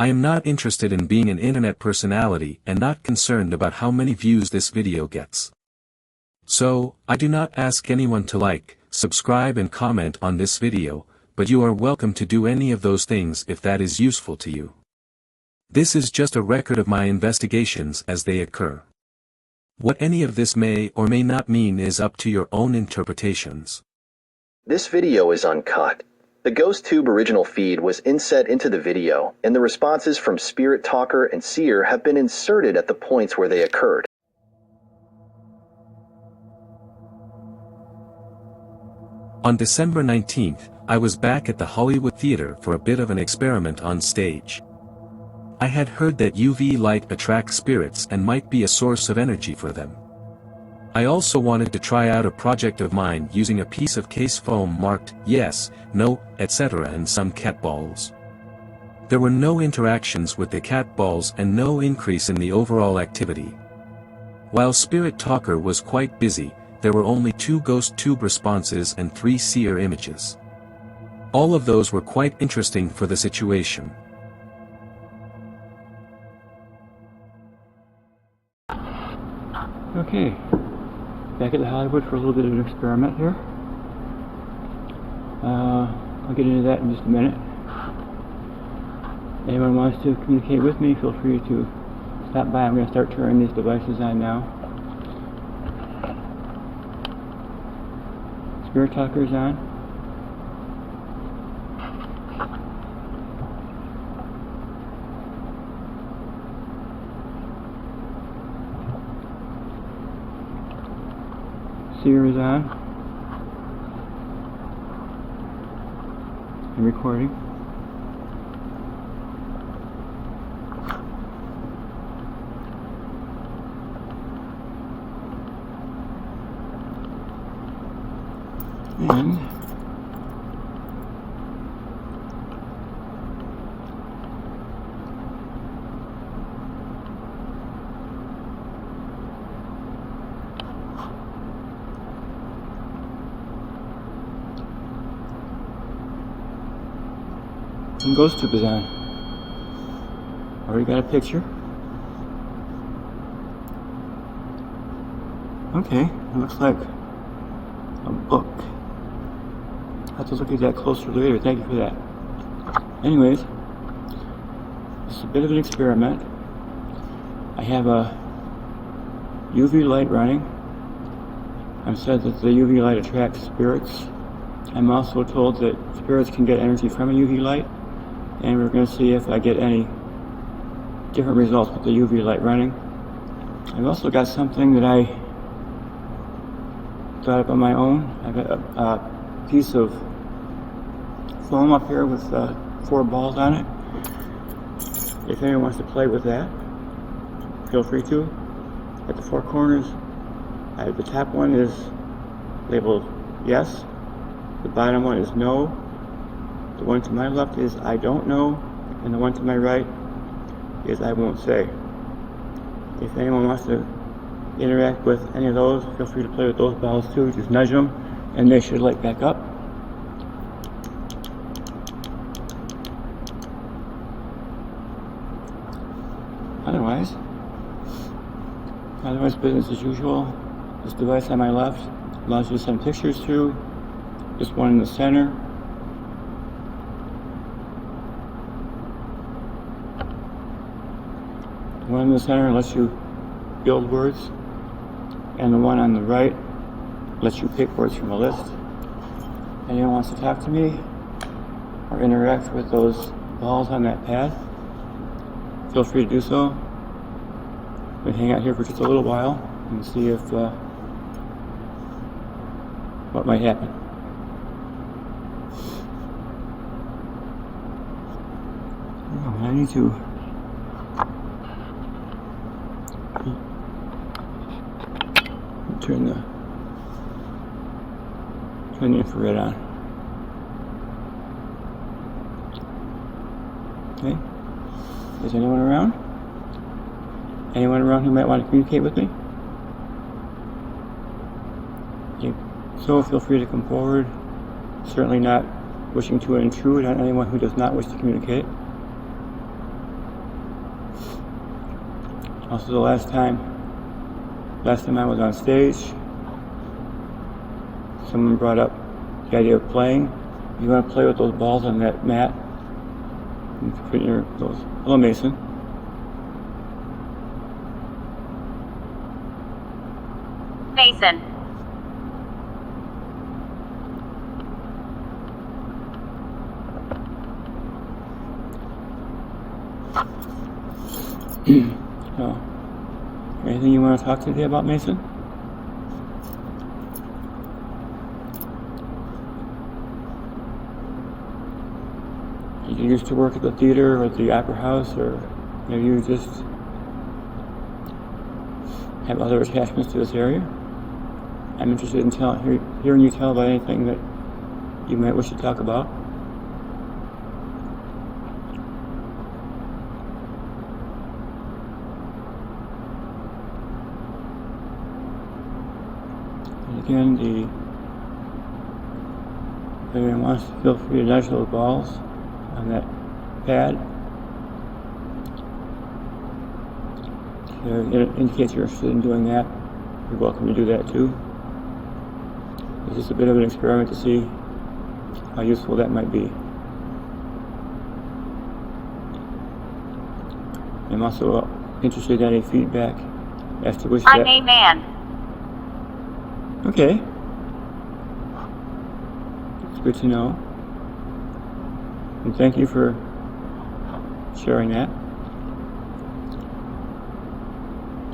I am not interested in being an internet personality and not concerned about how many views this video gets. So, I do not ask anyone to like, subscribe and comment on this video, but you are welcome to do any of those things if that is useful to you. This is just a record of my investigations as they occur. What any of this may or may not mean is up to your own interpretations. This video is uncut. The GhostTube original feed was inset into the video, and the responses from Spirit Talker and Seer have been inserted at the points where they occurred. On December 19th, I was back at the Hollywood Theater for a bit of an experiment on stage. I had heard that UV light attracts spirits and might be a source of energy for them. I also wanted to try out a project of mine using a piece of case foam marked yes, no, etc. and some cat balls. There were no interactions with the cat balls and no increase in the overall activity. While Spirit Talker was quite busy, there were only 2 GhostTube responses and 3 Seer images. All of those were quite interesting for the situation. Okay, back at the Hollywood for a little bit of an experiment here. I'll get into that in just a minute. Anyone wants to communicate with me, feel free to stop by. I'm going to start turning these devices on now. Spirit Talker's on. Seer is on. I'm recording. And GhostTube is on. Already got a picture. Okay, it looks like a book. I'll have to look at that closer later. Thank you for that. Anyways, this is a bit of an experiment. I have a UV light running. I'm said that the UV light attracts spirits. I'm also told that spirits can get energy from a UV light. And we're going to see if I get any different results with the UV light running. I've also got something that I thought up on my own. I've got a piece of foam up here with 4 balls on it. If anyone wants to play with that, feel free to. At the 4 corners, the top one is labeled yes, the bottom one is no, the one to my left is I don't know, and the one to my right is I won't say. If anyone wants to interact with any of those, feel free to play with those balls too. Just nudge them and they should light back up. Otherwise business as usual. This device on my left allows you to send pictures to. This one in the center the one in the center lets you build words, and the one on the right lets you pick words from a list. Anyone wants to talk to me or interact with those balls on that pad, feel free to do so. We hang out here for just a little while and see if what might happen. Oh, I need to turn the infrared on. Okay. Is anyone around? Anyone around who might want to communicate with me? Okay. So feel free to come forward. Certainly not wishing to intrude on anyone who does not wish to communicate. Also, the last time I was on stage, someone brought up the idea of playing. You want to play with those balls on that mat? And put your those. Hello, Mason. Mason. So, anything you want to talk today about, Mason? Did you used to work at the theater or at the opera house, or maybe you just have other attachments to this area? I'm interested in hearing you tell about anything that you might wish to talk about. And again, if anyone wants to, feel free to nudge those balls on that pad. It indicates you're interested in doing that. You're welcome to do that too. It's just a bit of an experiment to see how useful that might be. I'm also interested in any feedback as to which I'm a man. Okay. It's good to know. And thank you for sharing that.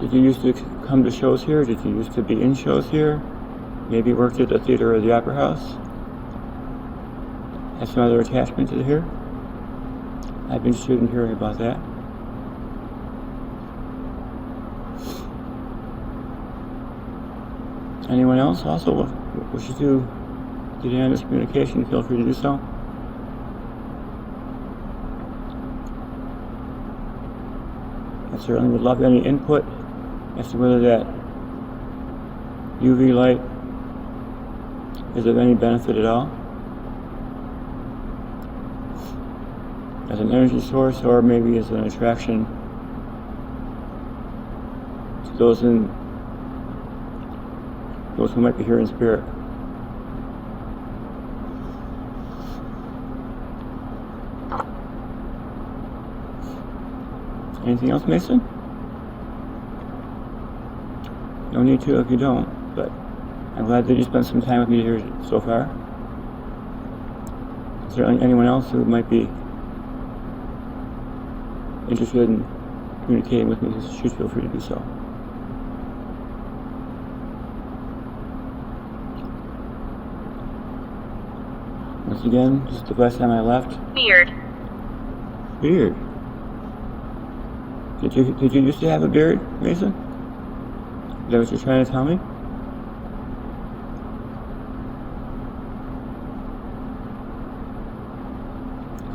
Did you used to come to shows here? Did you used to be in shows here? Maybe worked at the theater or the opera house? Have some other attachment to here? I'd be interested in hearing about that. Anyone else also wishes to get in on this communication, feel free to do so. I certainly would love any input as to whether that UV light is of any benefit at all, as an energy source or maybe as an attraction to those who might be here in spirit. Anything else, Mason? No need to if you don't, but I'm glad that you spent some time with me here so far. Certainly anyone else who might be interested in communicating with me should feel free to do so. Once again, just the last time I left. Beard. Beard. Did you used to have a beard, Mason? Is that what you're trying to tell me?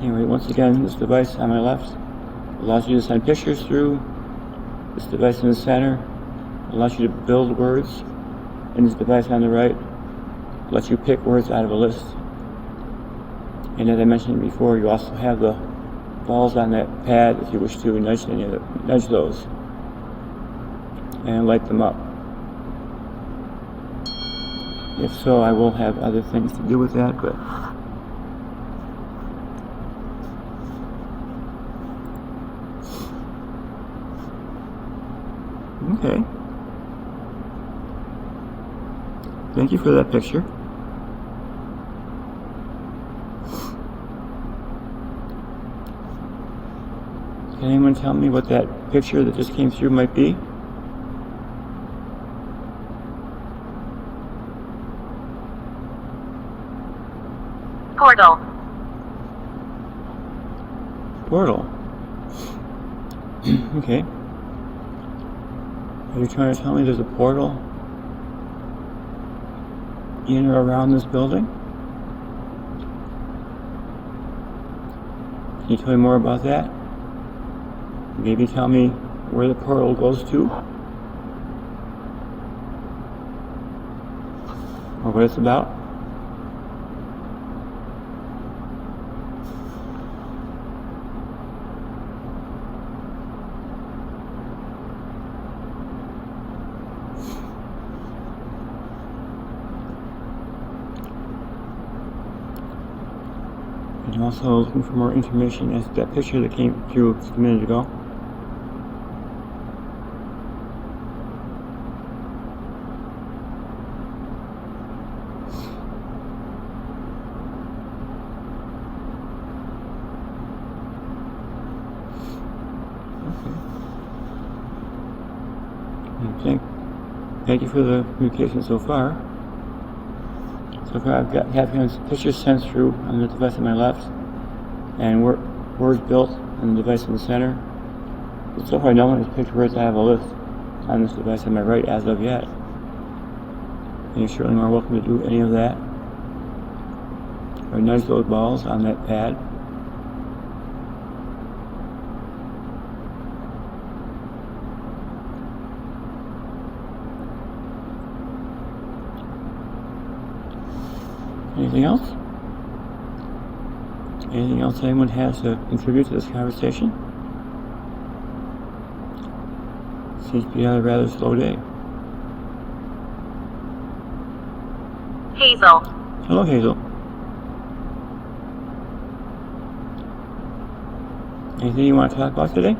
Anyway, once again, this device on my left allows you to send pictures through. This device in the center allows you to build words. And this device on the right lets you pick words out of a list. And as I mentioned before, you also have the balls on that pad if you wish to nudge those and light them up. If so, I will have other things to do with that, but okay. Thank you for that picture. Can anyone tell me what that picture that just came through might be? Portal. Portal. Okay. Are you trying to tell me there's a portal in or around this building? Can you tell me more about that? Maybe tell me where the portal goes to? Or what it's about? And also looking for more information as to that picture that came through just a minute ago. Thank you for the communication so far. So far I've got pictures sent through on the device on my left and words built on the device in the center. But so far no one has picked words I have a list on this device on my right as of yet. And you're certainly more welcome to do any of that. Or nudge those balls on that pad. Anything else? Anything else anyone has to contribute to this conversation? Seems to be a rather slow day. Hazel. Hello, Hazel. Anything you want to talk about today?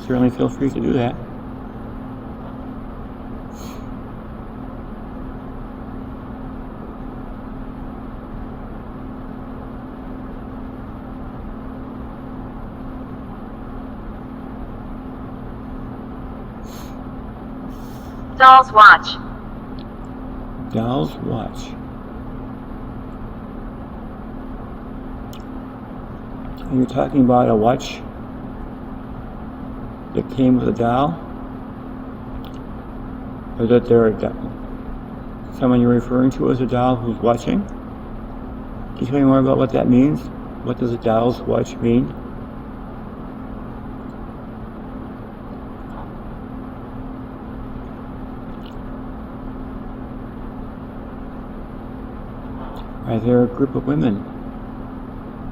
Certainly feel free to do that. Doll's watch. Doll's watch. And you're talking about a watch that came with a doll? Or that there someone you're referring to as a doll who's watching? Can you tell me more about what that means? What does a doll's watch mean? Are there a group of women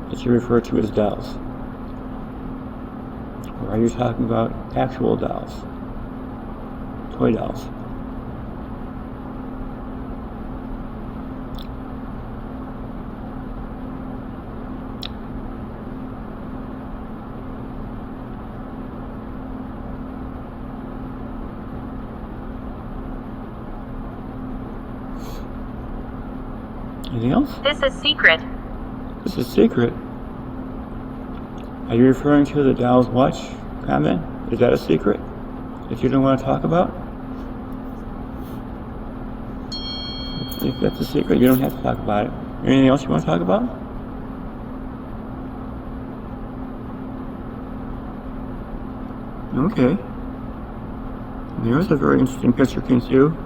that you refer to as dolls? Or are you talking about actual dolls? Toy dolls? Anything else? This is secret. This is secret. Are you referring to the doll's watch comment? Is that a secret that you don't want to talk about? If that's a secret, you don't have to talk about it. Anything else you want to talk about? Okay. There's a very interesting picture came through.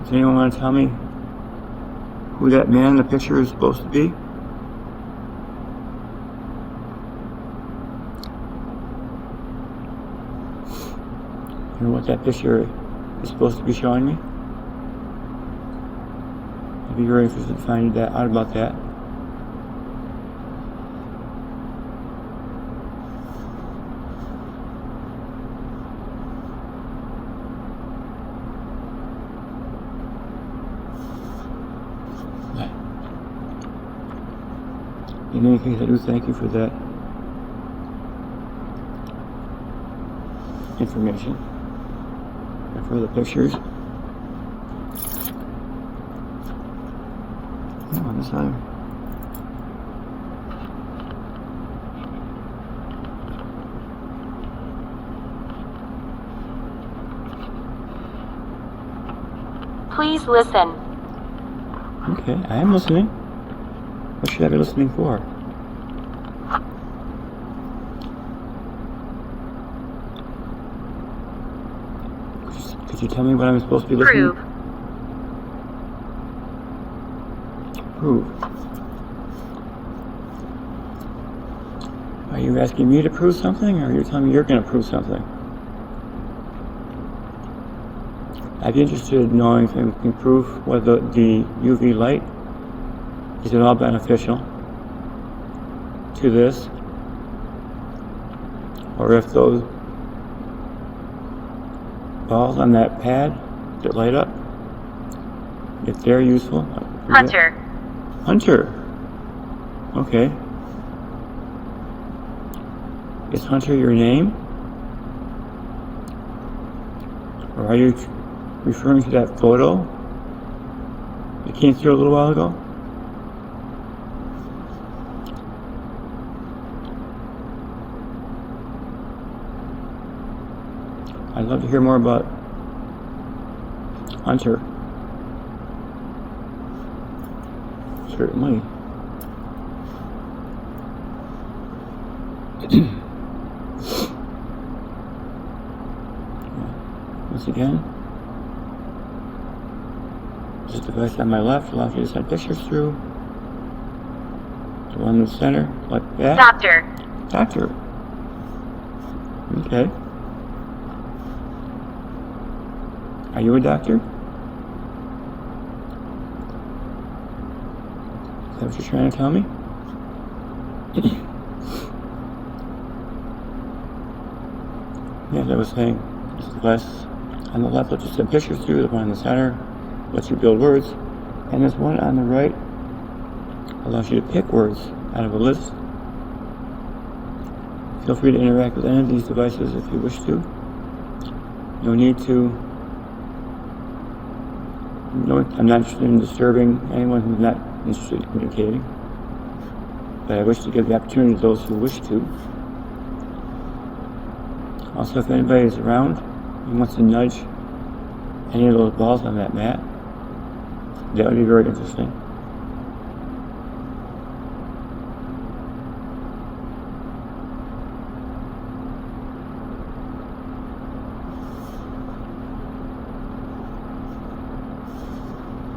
Does anyone want to tell me who that man in the picture is supposed to be? And what that picture is supposed to be showing me? I'd be very interested in finding out about that. In any case, I do thank you for that information and for the pictures. On this side. Please listen. Okay, I am listening. What should I be listening for? Could you tell me what I'm supposed to be listening? Prove. Are you asking me to prove something, or are you telling me you're going to prove something? I'd be interested in knowing if I can prove whether the UV light is at all beneficial to this, or if those balls on that pad that light up, if they're useful. Hunter. Hunter. Okay. Is Hunter your name? Or are you referring to that photo that came through a little while ago? I'd love to hear more about Hunter. Certainly. Once again, this device on my left allows you to send pictures through. The one in the center, like that. Doctor. Doctor. Okay. Are you a doctor? Is that what you're trying to tell me? Yeah, as I was saying, this device on the left lets you send pictures through, the one in the center lets you build words, and this one on the right allows you to pick words out of a list. Feel free to interact with any of these devices if you wish to. No need to. No, I'm not interested in disturbing anyone who's not interested in communicating, but I wish to give the opportunity to those who wish to. Also, if anybody is around and wants to nudge any of those balls on that mat, that would be very interesting.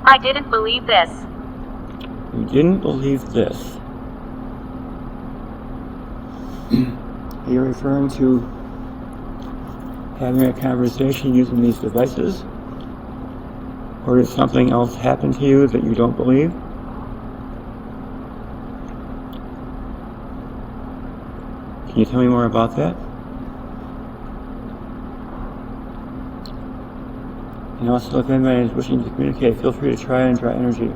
I didn't believe this. You didn't believe this. Are you referring to having a conversation using these devices? Or did something else happen to you that you don't believe? Can you tell me more about that? And also, if anybody is wishing to communicate, feel free to try and draw energy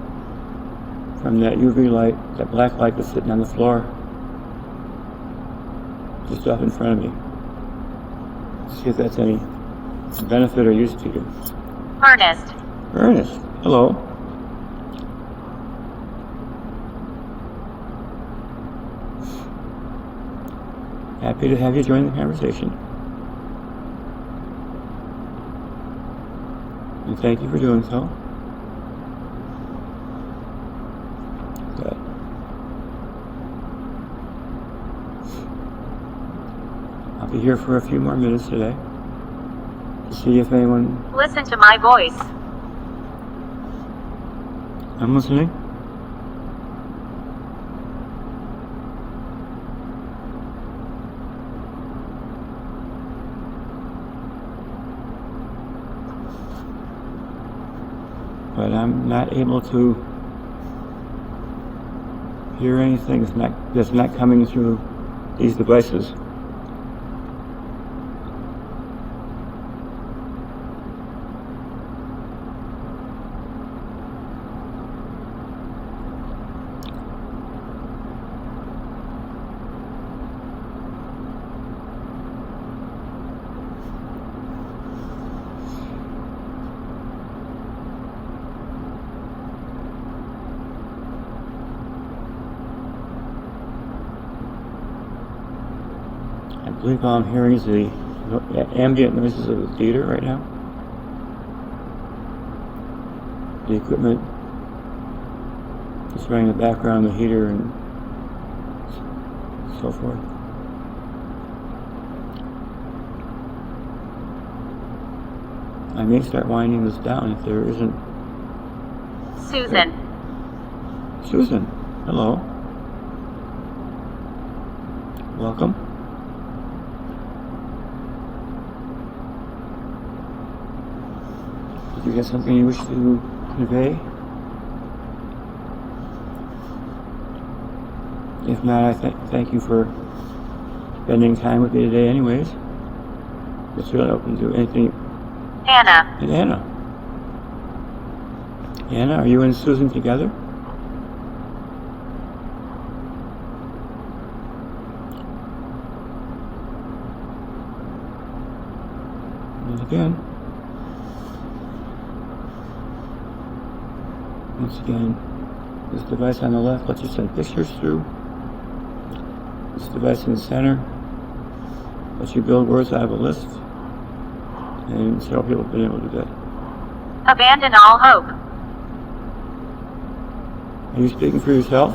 from that UV light, that black light that's sitting on the floor, just up in front of me. See if that's any benefit or use to you. Ernest. Ernest, hello. Happy to have you join the conversation. And thank you for doing so. Good. I'll be here for a few more minutes today to see if anyone... Listen to my voice. I'm listening. But I'm not able to hear anything that's not coming through these devices. I believe all I'm hearing is the ambient noises of the theater right now. The equipment is running in the background, the heater and so forth. I may start winding this down if there isn't. Susan. Susan, hello. Welcome. Did you have something you wish to convey? If not, I thank you for spending time with me today anyways. It's really open to anything. Anna. And Anna. Anna, are you and Susan together? And again, once again, this device on the left lets you send pictures through. This device in the center lets you build words out of a list. And several people have been able to do that. Abandon all hope. Are you speaking for yourself?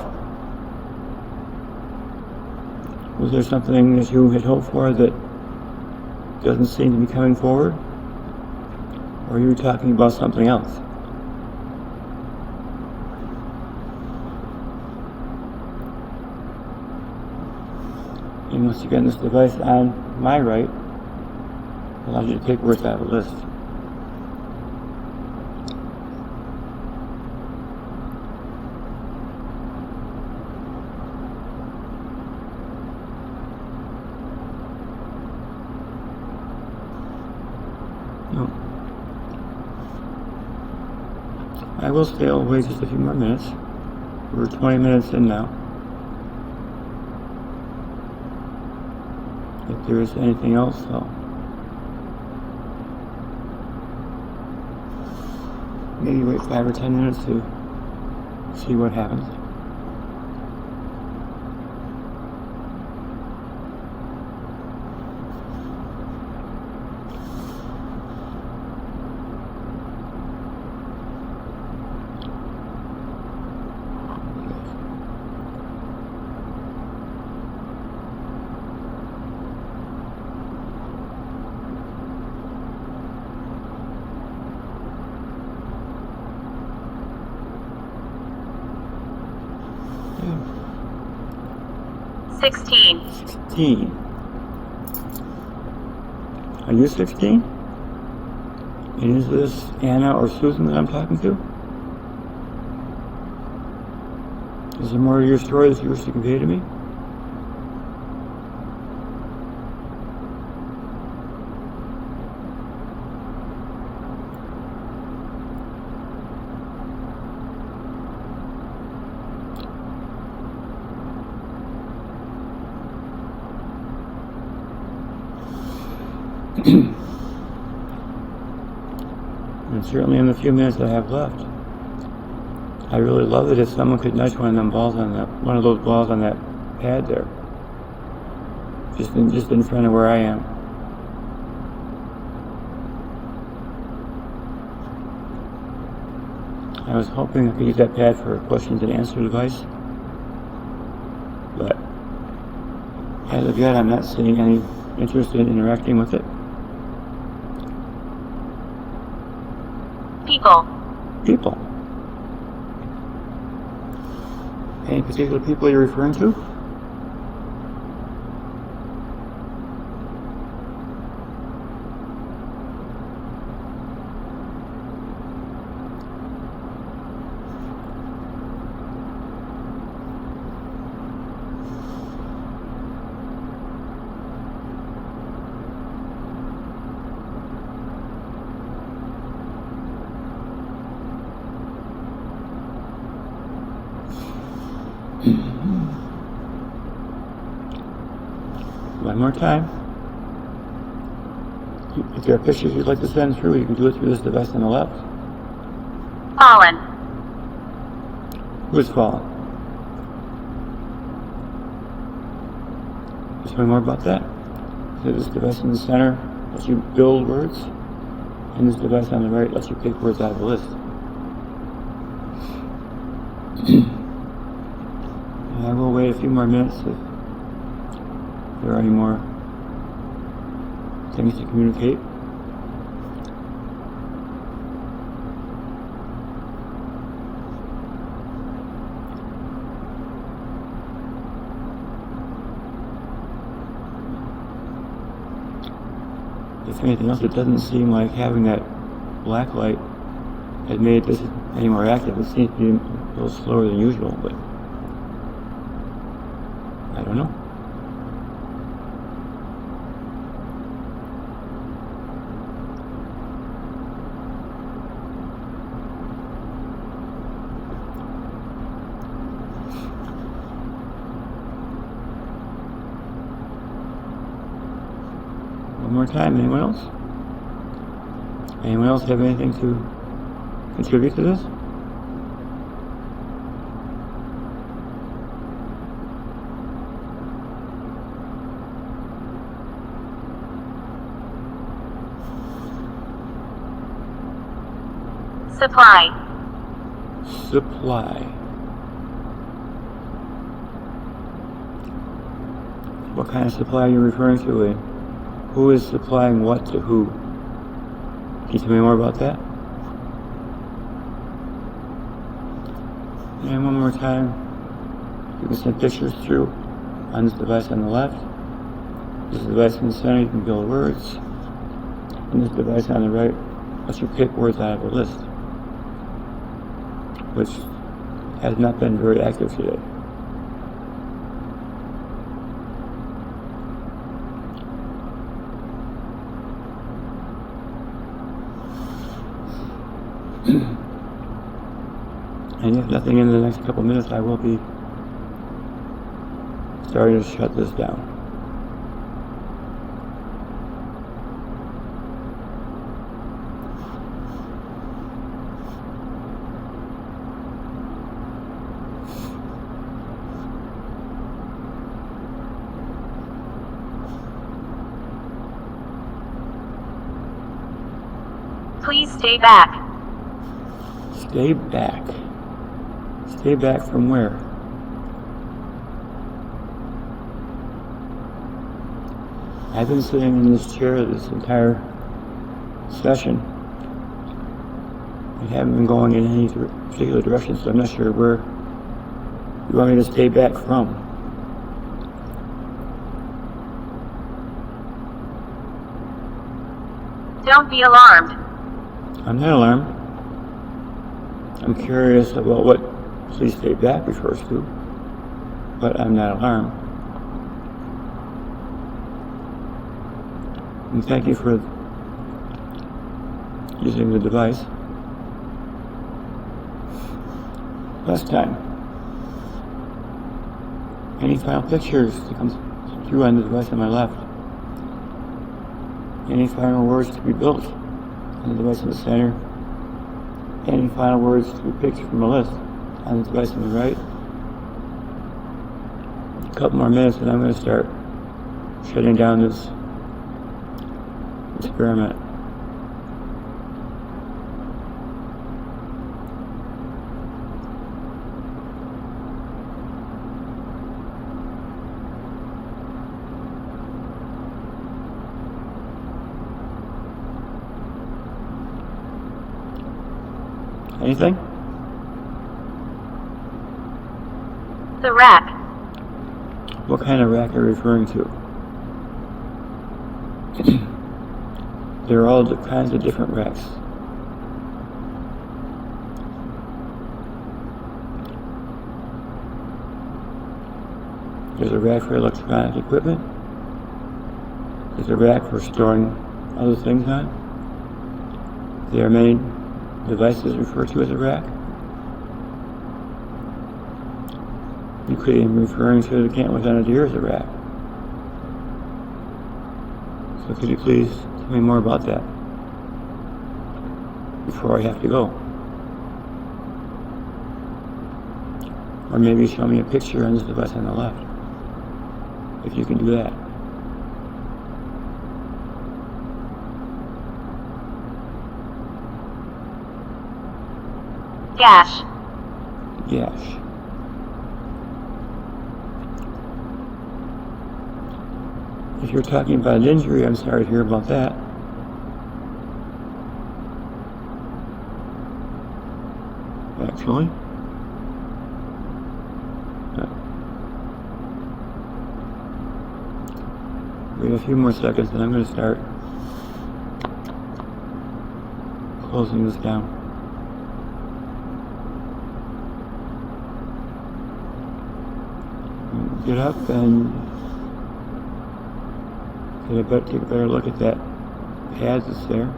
Was there something that you had hoped for that doesn't seem to be coming forward? Or are you talking about something else? And once again, this device on my right allows you to take words out of a list. No. I will stay away just a few more minutes. We're 20 minutes in now. If there is anything else, I'll maybe wait 5 or 10 minutes to see what happens. Yeah. 16. 16. Are you 16? And is this Anna or Susan that I'm talking to? Is there more to your story that you wish to convey to me? And certainly in the few minutes I have left, I really love it if someone could nudge one of those balls on that pad there, just in front of where I am. I was hoping I could use that pad for a questions and answer device, but as of yet, I'm not seeing any interest in interacting with it. People. Any particular people you're referring to? One more time. If there are pictures you'd like to send through, you can do it through this device on the left. Fallen. Who's fallen? Just tell me more about that. So this device in the center lets you build words, and this device on the right lets you pick words out of a list. And I will wait a few more minutes if there are any more things to communicate. If anything else, it doesn't seem like having that black light had made this any more active. It seems to be a little slower than usual, but I don't know. One more time. Anyone else? Anyone else have anything to contribute to this? Supply. Supply. What kind of supply are you referring to, and who is supplying what to who? Can you tell me more about that? And one more time, you can send pictures through on this device on the left. This device in the center, you can build words. And this device on the right lets you pick words out of a list, which has not been very active today. And if nothing in the next couple minutes, I will be starting to shut this down. Please stay back. Stay back. Stay back from where? I've been sitting in this chair this entire session. I haven't been going in any particular direction, so I'm not sure where you want me to stay back from. Don't be alarmed. I'm not alarmed. I'm curious about what "please stay back" refers to, but I'm not alarmed. And thank you for using the device. Last time. Any final pictures that comes through on the device on my left? Any final words to be built on the device in the center? Any final words to be picked from a list on the device on the right? A couple more minutes and I'm going to start shutting down this experiment. Anything? The rack. What kind of rack are you referring to? There are all kinds of different racks. There's a rack for electronic equipment. There's a rack for storing other things on. There are many devices referred to as a rack. You could even be referring to the cantlers on a deer as a rack. So could you please tell me more about that before I have to go? Or maybe show me a picture on this device on the left, if you can do that. Gash. Gash. If you're talking about an injury, I'm sorry to hear about that. Actually. Wait a few more seconds and I'm going to start closing this down. Get up and take a better look at that pad that's there.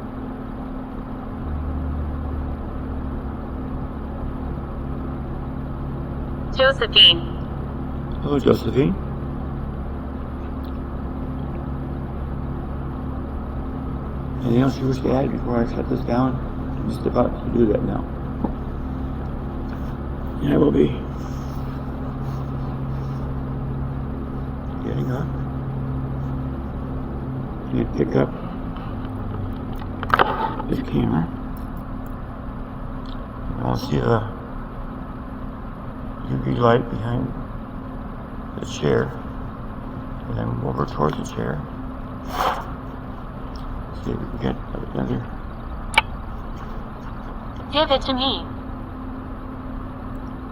Josephine. Hello, Josephine. Anything else you wish to add before I shut this down? I'm just about to do that now. And I will be getting up and pick up this camera. You won't see the UV light behind the chair. And then move over towards the chair. See if we can get another. Give it to me.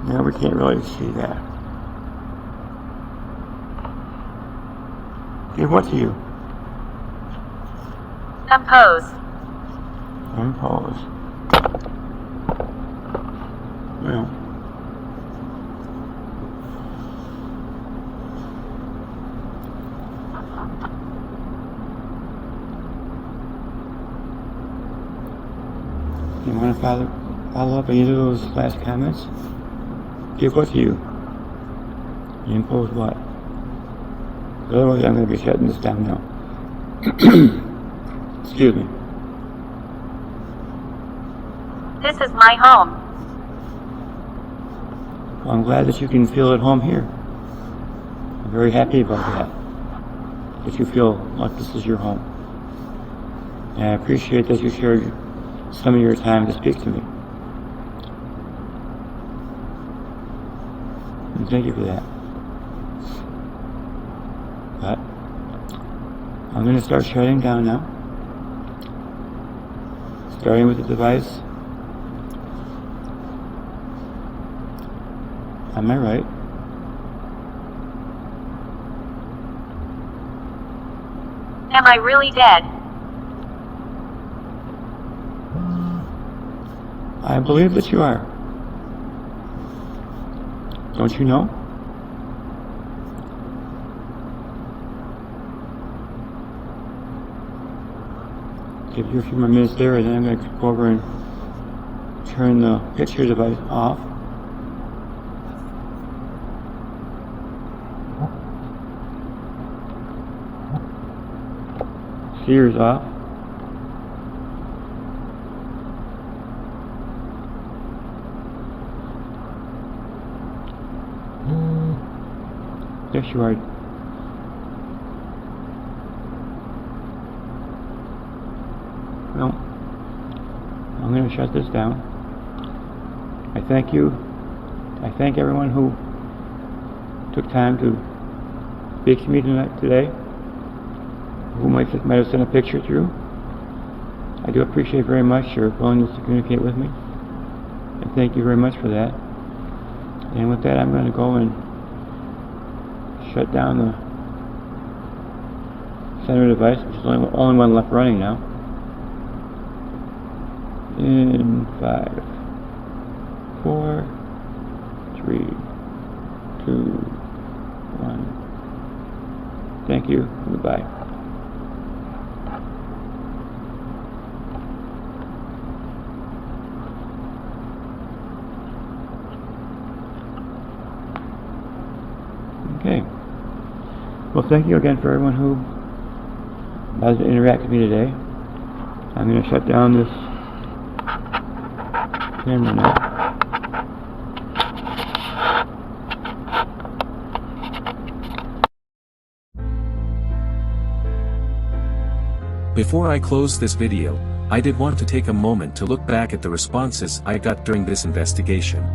No, we can't really see that. Give what to you? Compose. Compose. Well. You want to follow up any of those last comments? Give what to you? You impose what? Otherwise I'm going to be shutting this down now. Excuse me. This is my home. Well, I'm glad that you can feel at home here. I'm very happy about that. That you feel like this is your home. And I appreciate that you shared some of your time to speak to me. And thank you for that. But I'm going to start shutting down now. Starting with the device on my right. Am I really dead? I believe that you are. Don't you know? Give you a few more minutes there, and then I'm going to go over and turn the picture device off. Seer's off. Yes, you are. Well, I'm going to shut this down. I thank you. I thank everyone who took time to speak to me today, who might have sent a picture through. I do appreciate very much your willingness to communicate with me, and thank you very much for that. And with that, I'm going to go and shut down the center device, which is the only one left running now. In 5, 4, 3, 2, 1. Thank you. Goodbye. Okay. Well, thank you again for everyone who bothered to interact with me today. I'm going to shut down this camera now. Before I close this video, I did want to take a moment to look back at the responses I got during this investigation.